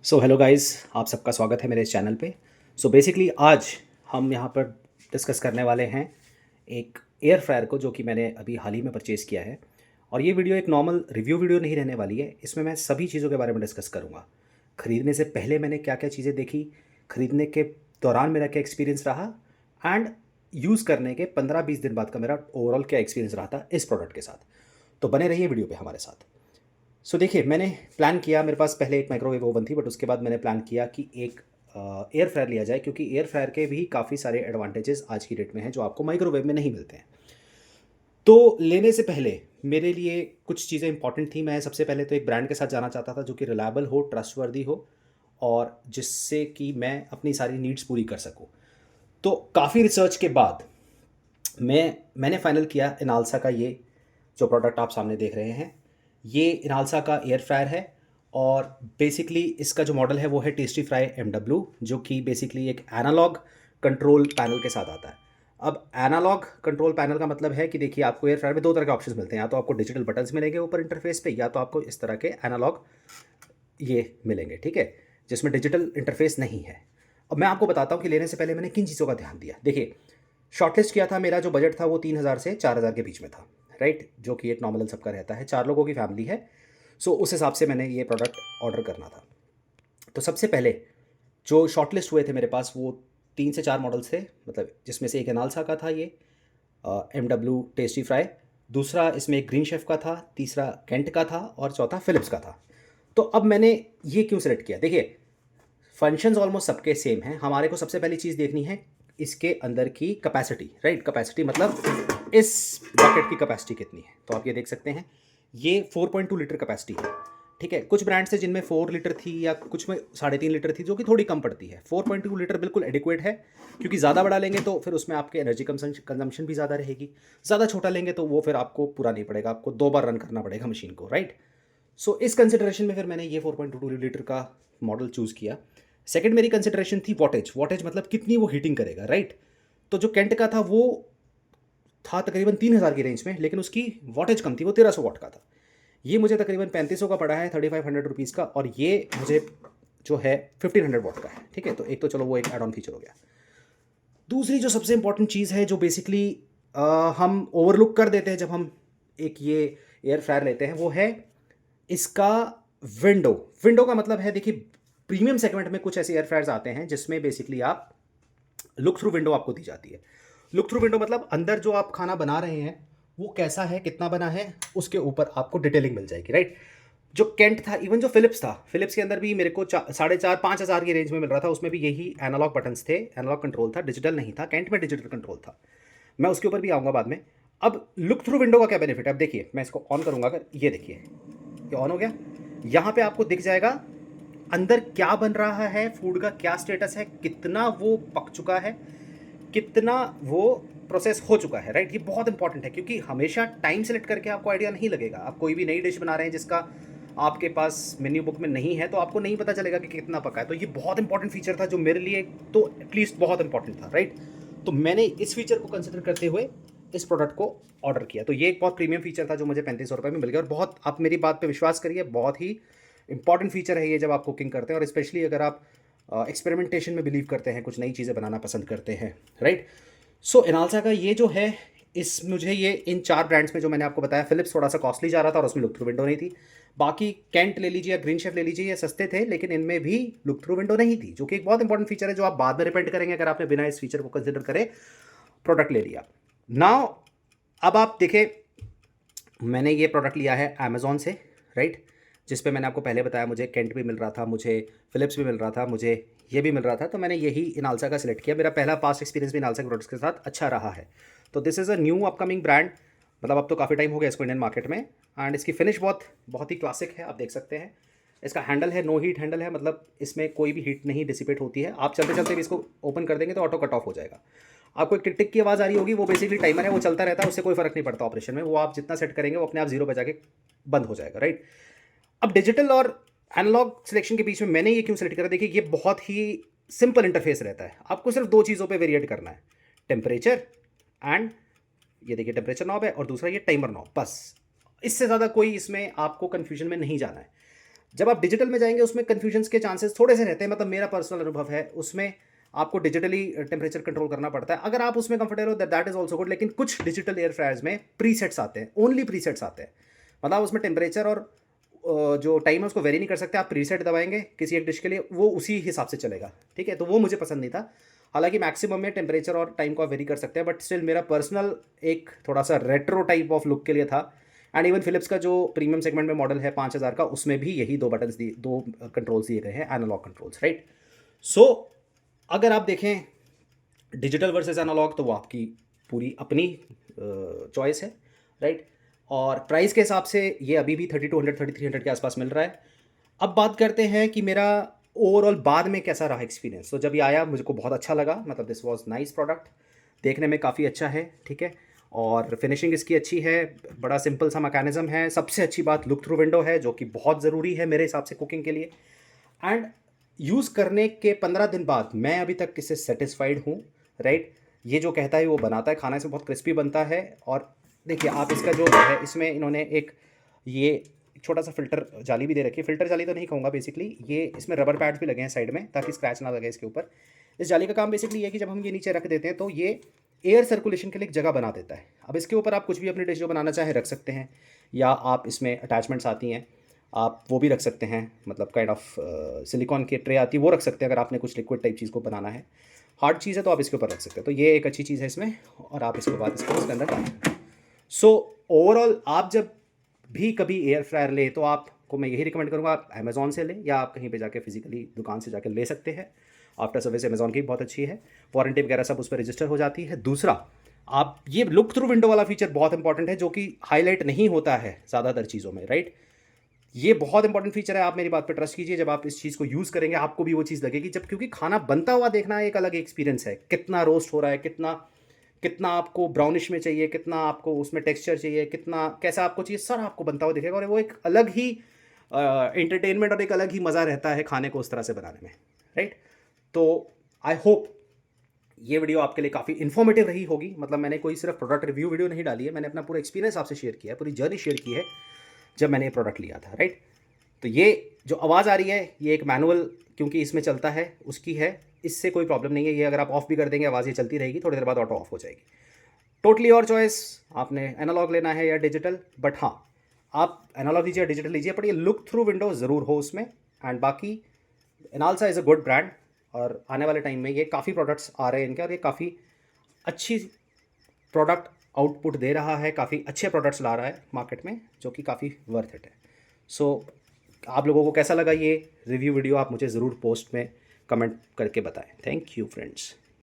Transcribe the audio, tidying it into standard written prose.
So hello guys, आप सबका स्वागत है मेरे इस चैनल पे। सो बेसिकली आज हम यहाँ पर डिस्कस करने वाले हैं एक एयर फ्रायर को, जो कि मैंने अभी हाल ही में परचेज़ किया है। और ये वीडियो एक नॉर्मल रिव्यू वीडियो नहीं रहने वाली है। इसमें मैं सभी चीज़ों के बारे में डिस्कस करूँगा। ख़रीदने से पहले मैंने क्या क्या चीज़ें देखी, ख़रीदने के दौरान मेरा क्या एक्सपीरियंस रहा, एंड यूज़ करने के 15-20 दिन बाद का मेरा ओवरऑल क्या एक्सपीरियंस रहा था इस प्रोडक्ट के साथ। तो बने रहिए वीडियो पे हमारे साथ। देखिए, मैंने प्लान किया, मेरे पास पहले एक माइक्रोवेव ओवन थी, बट उसके बाद मैंने प्लान किया कि एक एयर फ्रायर लिया जाए, क्योंकि एयर फ्रायर के भी काफ़ी सारे एडवांटेजेस आज की डेट में हैं जो आपको माइक्रोवेव में नहीं मिलते हैं। तो लेने से पहले मेरे लिए कुछ चीज़ें इंपॉर्टेंट थी। मैं सबसे पहले तो एक ब्रांड के साथ जाना चाहता था जो कि रिलायबल हो, ट्रस्टवर्दी हो, और जिससे कि मैं अपनी सारी नीड्स पूरी कर सकूँ। तो काफ़ी रिसर्च के बाद मैंने फाइनल किया इनालसा का ये जो प्रोडक्ट आप सामने देख रहे हैं। ये इनालसा का एयर फ्रायर है, और बेसिकली इसका जो मॉडल है वो है टेस्टी फ्राई MW, जो कि बेसिकली एक एनालॉग कंट्रोल पैनल के साथ आता है। अब एनालॉग कंट्रोल पैनल का मतलब है कि देखिए, आपको एयर फ्रायर में दो तरह के ऑप्शंस मिलते हैं। या तो आपको डिजिटल बटन्स मिलेंगे ऊपर इंटरफेस पे, या तो आपको इस तरह के एनालॉग ये मिलेंगे, ठीक है, जिसमें डिजिटल इंटरफेस नहीं है। अब मैं आपको बताता हूँ कि लेने से पहले मैंने किन चीज़ों का ध्यान दिया। देखिए, शॉर्टलिस्ट किया था, मेरा जो बजट था वो 3000 से 4000 के बीच में था, राइट, जो कि एक नॉर्मल सबका रहता है, 4 लोगों की फैमिली है। सो उस हिसाब से मैंने ये प्रोडक्ट ऑर्डर करना था। तो सबसे पहले जो शॉर्टलिस्ट हुए थे मेरे पास, वो 3 से 4 मॉडल्स थे, मतलब जिसमें से एक एनालसा का था ये MW टेस्टी फ्राई, दूसरा इसमें एक ग्रीन शेफ का था, तीसरा कैंट का था, और चौथा फिलिप्स का था। तो अब मैंने ये क्यों सेलेक्ट किया? देखिए, फंक्शंस ऑलमोस्ट सबके सेम हैं। हमारे को सबसे पहली चीज़ देखनी है इसके अंदर की कैपेसिटी, राइट। कैपेसिटी मतलब इस बकेट की कैपेसिटी कितनी है। तो आप ये देख सकते हैं, ये 4.2 लीटर कैपेसिटी है, ठीक है। कुछ ब्रांड्स है जिनमें 4 लीटर थी, या कुछ में 3.5 लीटर थी, जो कि थोड़ी कम पड़ती है। 4.2 लीटर बिल्कुल एडिक्वेट है, क्योंकि ज़्यादा बड़ा लेंगे तो फिर उसमें आपके एनर्जी कंजम्पशन भी ज़्यादा रहेगी। ज़्यादा छोटा लेंगे तो वो फिर आपको पूरा नहीं पड़ेगा, आपको 2 बार रन करना पड़ेगा मशीन को, राइट। सो इस कंसिडरेशन में फिर मैंने ये 4.22 लीटर का मॉडल चूज़ किया। सेकंड मेरी कंसिडरेशन थी वॉटेज। वॉटेज मतलब कितनी वो हीटिंग करेगा, राइट। तो जो कैंट का था वो था तकरीबन 3000 की रेंज में, लेकिन उसकी वॉटेज कम थी, वो 1300 वॉट का था। ये मुझे तकरीबन 3500 का पड़ा है, 3500 रुपीज़ का, और ये मुझे जो है 1500 वॉट का है, ठीक है। तो एक तो चलो वो एक एड ऑन फीचर हो गया। दूसरी जो सबसे इंपॉर्टेंट चीज़ है, जो बेसिकली हम ओवरलुक कर देते हैं जब हम एक ये एयर फ्रायर लेते हैं, वो है इसका विंडो। विंडो का मतलब है, देखिए, प्रीमियम सेगमेंट में कुछ ऐसे एयर फ्रायर्स आते हैं जिसमें बेसिकली आप लुक थ्रू विंडो आपको दी जाती है। लुक थ्रू विंडो मतलब अंदर जो आप खाना बना रहे हैं वो कैसा है, कितना बना है, उसके ऊपर आपको डिटेलिंग मिल जाएगी, राइट। जो कैंट था, इवन जो फिलिप्स था, फिलिप्स के अंदर भी मेरे को 4,500-5,000 की रेंज में मिल रहा था। उसमें भी यही एनालॉग बटन्स थे, एनालॉग कंट्रोल था, डिजिटल नहीं था। कैंट में डिजिटल कंट्रोल था। मैं उसके ऊपर भी आऊँगा बाद में। अब लुक थ्रू विंडो का क्या बेनिफिट है? अब देखिए, मैं इसको ऑन करूँगा, अगर ये देखिए, ये ऑन हो गया। यहाँ पे आपको दिख जाएगा अंदर क्या बन रहा है, फूड का क्या स्टेटस है, कितना वो पक चुका है, कितना वो प्रोसेस हो चुका है, राइट। ये बहुत इंपॉर्टेंट है, क्योंकि हमेशा टाइम सेलेक्ट करके आपको आइडिया नहीं लगेगा। आप कोई भी नई डिश बना रहे हैं जिसका आपके पास मेन्यू बुक में नहीं है, तो आपको नहीं पता चलेगा कि कितना पका है। तो ये बहुत इंपॉर्टेंट फीचर था, जो मेरे लिए तो एटलीस्ट बहुत इंपॉर्टेंट था, राइट। तो मैंने इस फीचर को कंसिडर करते हुए इस प्रोडक्ट को ऑर्डर किया। तो ये एक बहुत प्रीमियम फीचर था जो मुझे 3500 रुपये में मिल गया, और बहुत, आप मेरी बात पे विश्वास करिए, बहुत ही इंपॉर्टेंट फीचर है ये जब आप कुकिंग करते हैं, और स्पेशली अगर आप एक्सपेरिमेंटेशन में बिलीव करते हैं, कुछ नई चीज़ें बनाना पसंद करते हैं, राइट। सो इनालसा का ये जो है, इस मुझे ये इन 4 ब्रांड्स में जो मैंने आपको बताया, फिलिप्स थोड़ा सा कॉस्टली जा रहा था और उसमें लुक थ्रू विंडो नहीं थी। बाकी कैंट ले लीजिए या ग्रीन शेफ ले लीजिए, ये सस्ते थे, लेकिन इनमें भी लुक थ्रू विंडो नहीं थी, जो कि एक बहुत इंपॉर्टेंट फीचर है, जो आप बाद में रिपेंट करेंगे अगर आपने बिना इस फीचर को कंसिडर करे प्रोडक्ट ले लिया। नाउ अब आप देखें, मैंने ये प्रोडक्ट लिया है अमेज़ॉन से, राइट, जिस पे मैंने आपको पहले बताया मुझे कैंट भी मिल रहा था, मुझे फिलिप्स भी मिल रहा था, मुझे ये भी मिल रहा था। तो मैंने यही इनालसा का सिलेक्ट किया। मेरा पहला पास्ट एक्सपीरियंस भी इनालसा के प्रोडक्ट्स के साथ अच्छा रहा है। तो this is a new upcoming brand, मतलब अब तो काफ़ी टाइम हो गया इसको इंडियन मार्केट में, एंड इसकी फिनिश बहुत बहुत ही क्लासिक है, आप देख सकते हैं। इसका हैंडल है, नो हीट हैंडल है, मतलब इसमें कोई भी हीट नहीं डिसिपेट होती है। आप चलते चलते भी इसको ओपन कर देंगे तो ऑटो कट ऑफ हो जाएगा। आपको एक टिक टिक की आवाज़ आ रही होगी, वो बेसिकली टाइमर है, वो चलता रहता है, उससे कोई फर्क नहीं पड़ता ऑपरेशन में। वो आप जितना सेट करेंगे वो अपने आप जीरो बजा के बंद हो जाएगा, राइट। अब डिजिटल और एनालॉग सिलेक्शन के बीच में मैंने ये क्यों सेलेक्ट करा? देखिए, ये बहुत ही सिंपल इंटरफेस रहता है। आपको सिर्फ 2 चीज़ों पे वेरिएट करना है, टेम्परेचर एंड, ये देखिए टेम्परेचर नॉब है, और दूसरा ये टाइमर नॉब, बस। इससे ज़्यादा कोई इसमें आपको कन्फ्यूजन में नहीं जाना है। जब आप डिजिटल में जाएंगे उसमें कन्फ्यूजन्स के चांसेस थोड़े से रहते हैं, मतलब मेरा पर्सनल अनुभव है, उसमें आपको डिजिटली टेम्परेचर कंट्रोल करना पड़ता है। अगर आप उसमें कंफर्टेबल हो दैट इज ऑल्सो गुड, लेकिन कुछ डिजिटल एयर फ्रायर्स में प्रीसेट्स आते हैं, ओनली प्रीसेट्स आते हैं, मतलब उसमें टेम्परेचर और जो टाइम है उसको वेरी नहीं कर सकते। आप प्रीसेट दबाएंगे किसी एक डिश के लिए, वो उसी हिसाब से चलेगा, ठीक है। तो वो मुझे पसंद नहीं था। हालांकि मैक्सिमम में टेम्परेचर और टाइम को आप वेरी कर सकते हैं, बट स्टिल मेरा पर्सनल एक थोड़ा सा रेट्रो टाइप ऑफ लुक के लिए था। एंड इवन फिलिप्स का जो प्रीमियम सेगमेंट में मॉडल है 5000 का, उसमें भी यही दो बटन्स दिए, दो कंट्रोल्स दिए गए हैं, एनालॉग कंट्रोल्स, राइट। सो अगर आप देखें डिजिटल वर्सेस एनालॉग, तो वो आपकी पूरी अपनी चॉइस है, राइट। और प्राइस के हिसाब से ये अभी भी 3200 3300 के आसपास मिल रहा है। अब बात करते हैं कि मेरा ओवरऑल बाद में कैसा रहा एक्सपीरियंस। तो जब ये आया मुझको बहुत अच्छा लगा, मतलब दिस वाज नाइस प्रोडक्ट, देखने में काफ़ी अच्छा है, ठीक है। और फिनिशिंग इसकी अच्छी है, बड़ा सिंपल सा मैकेनिज्म है। सबसे अच्छी बात लुक थ्रू विंडो है, जो कि बहुत ज़रूरी है मेरे हिसाब से कुकिंग के लिए। एंड यूज़ करने के 15 दिन बाद मैं अभी तक इससे सेटिस्फाइड हूँ, राइट। ये जो कहता है वो बनाता है, खाना इसमें बहुत क्रिस्पी बनता है। और देखिए आप इसका जो है, इसमें इन्होंने एक ये छोटा सा फिल्टर जाली भी दे रखी है। फिल्टर जाली तो नहीं कहूँगा, बेसिकली ये इसमें रबर पैड्स भी लगे हैं साइड में ताकि स्क्रैच ना लगे इसके ऊपर। इस जाली का काम बेसिकली ये है कि जब हम ये नीचे रख देते हैं तो ये एयर सर्कुलेशन के लिए एक जगह बना देता है। अब इसके ऊपर आप कुछ भी अपनी डिश जो बनाना चाहें रख सकते हैं, या आप इसमें अटैचमेंट्स आती हैं आप वो भी रख सकते हैं, मतलब काइंड ऑफ सिलिकॉन की ट्रे आती है वो रख सकते हैं अगर आपने कुछ लिक्विड टाइप चीज़ को बनाना है। हार्ड चीज़ है तो आप इसके ऊपर रख सकते हैं, तो ये एक अच्छी चीज़ है इसमें। और आप इसके बाद इसके अंदर डालें। सो ओवरऑल आप जब भी कभी एयर फ्रायर ले तो आपको मैं यही रिकमेंड करूँगा, आप अमेज़ॉन से लें या आप कहीं पे जाके फिजिकली दुकान से जाके ले सकते हैं। आफ्टर सर्विस अमेज़ॉन की बहुत अच्छी है, वारंटी वगैरह सब उस पर रजिस्टर हो जाती है। दूसरा, आप ये लुक थ्रू विंडो वाला फीचर बहुत इंपॉर्टेंट है, जो कि हाईलाइट नहीं होता है ज़्यादातर चीज़ों में, राइट। ये बहुत इंपॉर्टेंट फीचर है, आप मेरी बात पे ट्रस्ट कीजिए। जब आप इस चीज़ को यूज़ करेंगे आपको भी वो चीज़ लगेगी, जब क्योंकि खाना बनता हुआ देखना एक अलग एक्सपीरियंस है। कितना रोस्ट हो रहा है, कितना कितना आपको ब्राउनिश में चाहिए, कितना आपको उसमें टेक्सचर चाहिए, कितना कैसा आपको चाहिए, सारा आपको बनता हुआ दिखेगा। और वो एक अलग ही एंटरटेनमेंट और एक अलग ही मज़ा रहता है खाने को उस तरह से बनाने में, राइट। तो आई होप ये वीडियो आपके लिए काफ़ी इन्फॉर्मेटिव रही होगी। मतलब मैंने कोई सिर्फ प्रोडक्ट रिव्यू वीडियो नहीं डाली है, मैंने अपना पूरा एक्सपीरियंस आपसे शेयर किया है, पूरी जर्नी शेयर की है जब मैंने ये प्रोडक्ट लिया था, राइट। तो ये जो आवाज़ आ रही है ये एक मैनुअल क्योंकि इसमें चलता है उसकी है, इससे कोई प्रॉब्लम नहीं है। ये अगर आप ऑफ भी कर देंगे आवाज़ ये चलती रहेगी, थोड़ी देर बाद ऑटो ऑफ हो जाएगी। टोटली और चॉइस, आपने एनालॉग लेना है या डिजिटल, बट हाँ आप एनालॉग लीजिए या डिजिटल लीजिए, बट ये लुक थ्रू विंडो ज़रूर हो उसमें। एंड बाकी एनालसा इज़ अ गुड ब्रांड, और आने वाले टाइम में ये काफ़ी प्रोडक्ट्स आ रहे हैं इनके, और ये काफ़ी अच्छी प्रोडक्ट आउटपुट दे रहा है, काफ़ी अच्छे प्रोडक्ट्स ला रहा है मार्केट में, जो कि काफ़ी वर्थ इट है। सो आप लोगों को कैसा लगा ये रिव्यू वीडियो, आप मुझे ज़रूर पोस्ट में कमेंट करके बताएं। Thank you friends.